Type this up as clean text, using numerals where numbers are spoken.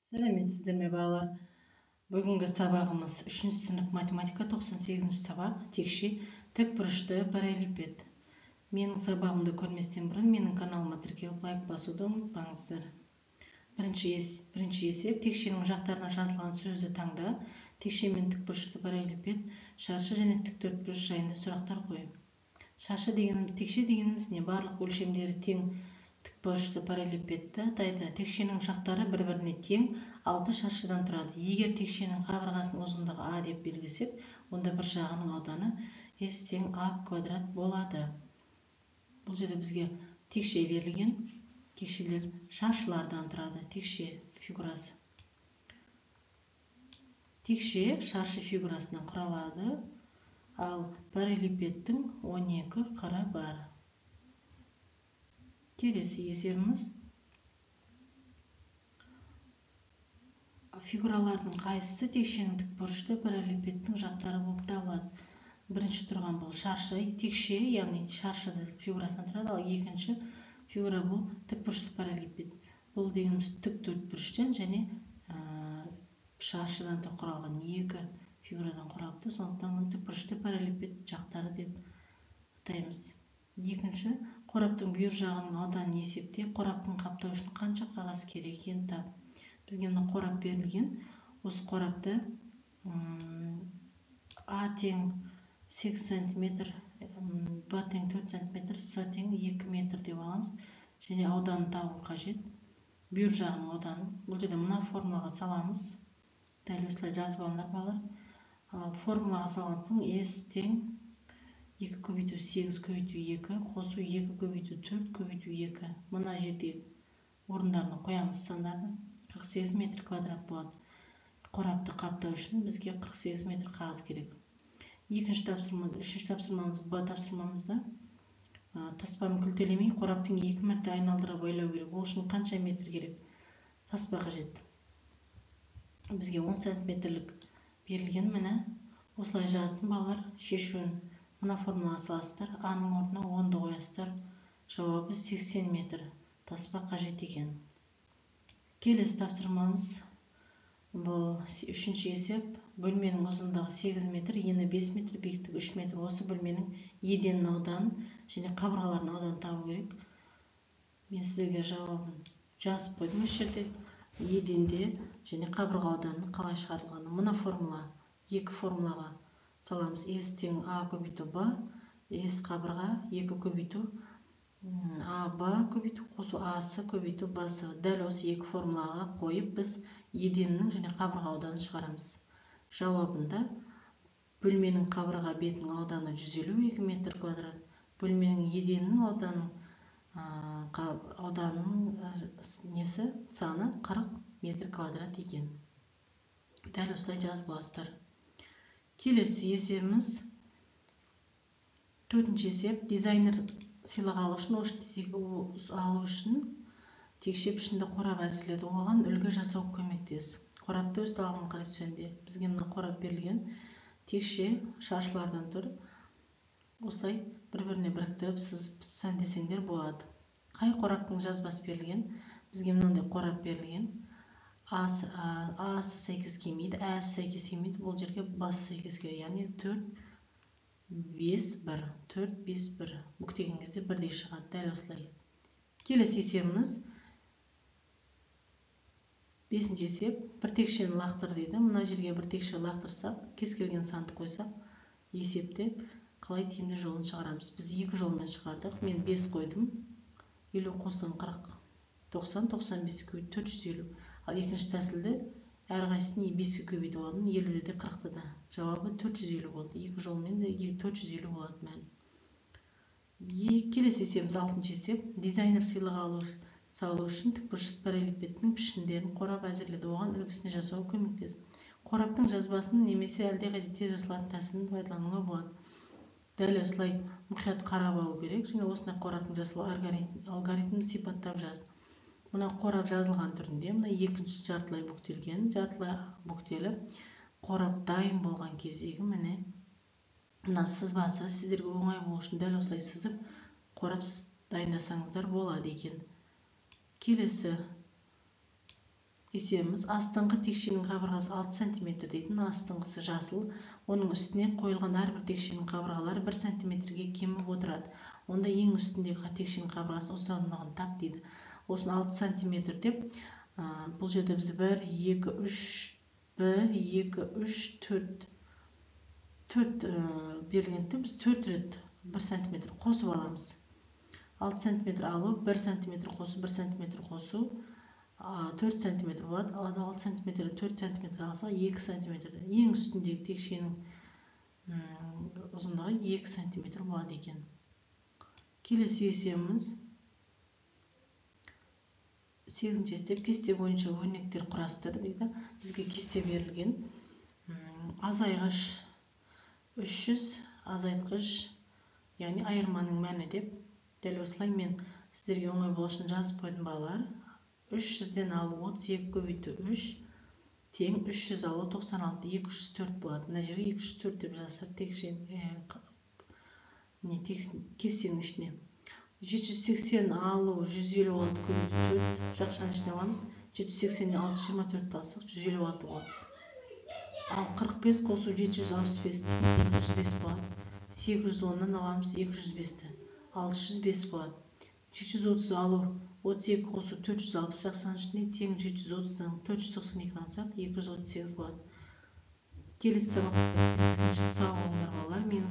Сәлеметсіздер ме балалар? Бүгінгі сабағымыз 3 сынып математика 98 сабақ текше тікбұрышты параллелепипед. Менің сабағымды көрместен бұрын менің каналыма тіркеліп лайк басуды ұмытпаңыздар. Бірінші есеп: текшенің жақтарына жазылған сөзді таңда. Текше мен тікбұрышты параллелепипед, шаршы және тіктөртбұрыш жайында сұрақтар қой. Текше дегеніміз не? Барлық өлшемдері тең тікбұрышты параллелепипедті атайды. Текшенің жақтары бір-біріне тең 6 шаршыдан тұрады. Егер текшенің қабырғасының ұзындығы А деп белгілесек, онда бір жағының ауданы S тең А квадрат болады. Бұл жерде бізге текше берілген. Текшелер шаршылардан тұрады. Текше фигурасы. Текше шаршы фигурасынан құралады, ал параллелепипедтің 12 қыры бар. Келесі есебіміз: фигуралардың қайсысы текшенің тікбұрышты параллелепипедтің жақтары болып табылады? Бірінші тұрған бұл шаршы, текше, яғни шаршыды фигурасынан тұрады, ал екінші фигура бұл тікбұрышты параллелепипед. Бұл дегеніміз тіктөртбұрыштан және шаршыдан да құралған екі фигурадан құралыпты. Сондықтан оны тікбұрышты параллелепипед жақтары деп атаймыз. Екінші, қораптың бүйір жағының ауданын есепте. Қораптың қаптау үшін қанша қағаз керек екенін тап. Бізге мына қорап берілген. Осы қорапты А тең 8 см, Б тең 4 см, С тең 2 метр деп аламыз. Және ауданын табу қажет. Бүйір жағының ауданын. Бұл жерде мына формулаға саламыз. Дәл осылай жазып алыңдар балалар. Формулаға салған соң S тең 2 көбейту 8 көбейту 2 қосу 2 көбейту 4 көбейту 2. Мына жерде орындарына қоямыз сандарды. 48 метр квадрат болады. Қорапты қаптау үшін бізге 48 метр қағаз керек. Үшінші тапсырмамыз Б тапсырмамызда. Таспаны күлтелемей қораптың 2 мәрте айналдыра бойлау керек. Ол үшін қанша метр керек? Таспа қажет. Бізге 10 сантиметрлік берілген. Міне осылай жаздым балалар. Шешуін мына формулаға саласыздар. А-ның орнына 10-ды қоясыздар. Жауабы 80 метр. Таспа қажет екен. Келесі тапсырмамыз бұл үшінші есеп. Бөлменің ұзындығы 8 метр, ені 5 метр, биіктігі 3 метр. Осы бөлменің еденінің ауданын және қабырғалардың ауданын табу керек. Мен сіздерге жауабын жазып қойдым осы жерде. Еденде және қабырға ауданын қалай шығарылғаны. Мына формула, екі формулаға саламыз. S тең А көбейту Б, S қабырға 2 көбейту А Б көбейту қосу Асы көбейту Басы. Дәл осы екі формулаға қойып біз еденнің және қабырға ауданын шығарамыз. Жауабында бөлменің қабырға бетінің ауданы 152 метр квадрат, бөлменің еденінің ауданының саны 40 метр квадрат екен. Дәл осылай жазып аласыздар. Келесі есебіміз төртінші есеп. Дизайнер сыйлық алу үшін текше пішінді қорап әзірледі. Оған үлгі жасау көмектес. Қорапты өз талабына қарай түзеңде. Бізге мына қорап берілген. Текше шаршылардан тұрып, осылай бір-біріне біріктіріп сәндесеңдер болады. Қай қораптың жазбасы берілген? Бізге мынандай қорап берілген. Асы сәйкес келмейді, Әсі сәйкес келмейді. Бұл жерге басы сәйкес келеді. Яғни 4, 5, 1. 4, 5, 1. Бүктеген кезде бірдей шығады. Дәл осылай. Келесі есебіміз. Бесінші есеп. Бір текшені лақтыр дейді. Мына жерге бір текше лақтырсақ, кез келген санды қойсақ, есептеп қалай тиімді жолын шығарамыз. Біз екі жолмен шығардық. Мен 5 қойдым. 50 қосылған 40, 90, 95 көбейту 450. Ал екінші тәсілді әрқайсысын 5-ке көбейтіп алдым. 50-ді де 40-ды да. Жауабы 450 болды. Екі жолмен де 450 болады мән. Келесі есебіміз 6-шы есеп. Дизайнер сыйлық салу үшін тікбұрышты параллелепипедтің пішіндерін қорап әзірледі. Оған үлгісіне жасау көмектес. Қораптың жазбасын немесе әлдеқайда тез жасалатын тәсілін пайдалануға болады. Дәл осылай мұқият қарап алу керек. Және осындай қораптың жасалу алгоритмін сипаттап жаз. Мына қорап жазылған түрінде, мына екінші жартылай бүктелген, жартылай бүктеліп, қорап дайын болған кездегі міне мына сызбасы сіздерге оңай болу үшін дәл осылай сызып, қорап дайындасаңыздар болады екен. Келесі есебіміз астыңғы текшенің қабырғасы 6 см дейтін, астыңғысы жасыл, оның үстіне қойылған әрбір текшенің қабырғалары 1 см-ге кеміп отырады. Онда ең үстіндегі текшенің қабырғасы ұзындығын тап дейді. Осыны 6 см деп, бұл жерде біз 1, 2, 3, 4 берілгенде біз 4 рет 1 см қосып аламыз. 6 см алу, 1 см қосу, 1 см қосу, 4 см болады. 6 см 4 см алса 2 см. Ең үстіндегі текшенің ұзындығы 2 см болады екен. Келесі есебіміз 8-ші есеп, кесте бойынша өрнектер құрастыр дейді. Бізге кесте берілген. Азайғыш 300, азайтқыш, яғни айырманың мәні деп. Дәл осылай мен сіздерге оңай болу үшін жазып қойдым балалар. 300-ден алу 32 көбейту 3 тең 300 алу 96, 204 болады. Мына жерге 204 деп жазсақ кестенің ішіне. 780 алу 156 көбейту 4 жақшаның ішіне аламыз. 780-ден 624 алсақ 156 болады. Ал 45 қосу 765 205 болады. 810-нан аламыз 205-ті. 605 болады. 730 алу 32 қосу 460 жақшаның ішіне тең 730-дан 492 алсақ 238 болады. Келесі сабақта сау болыңдар балалар. Менің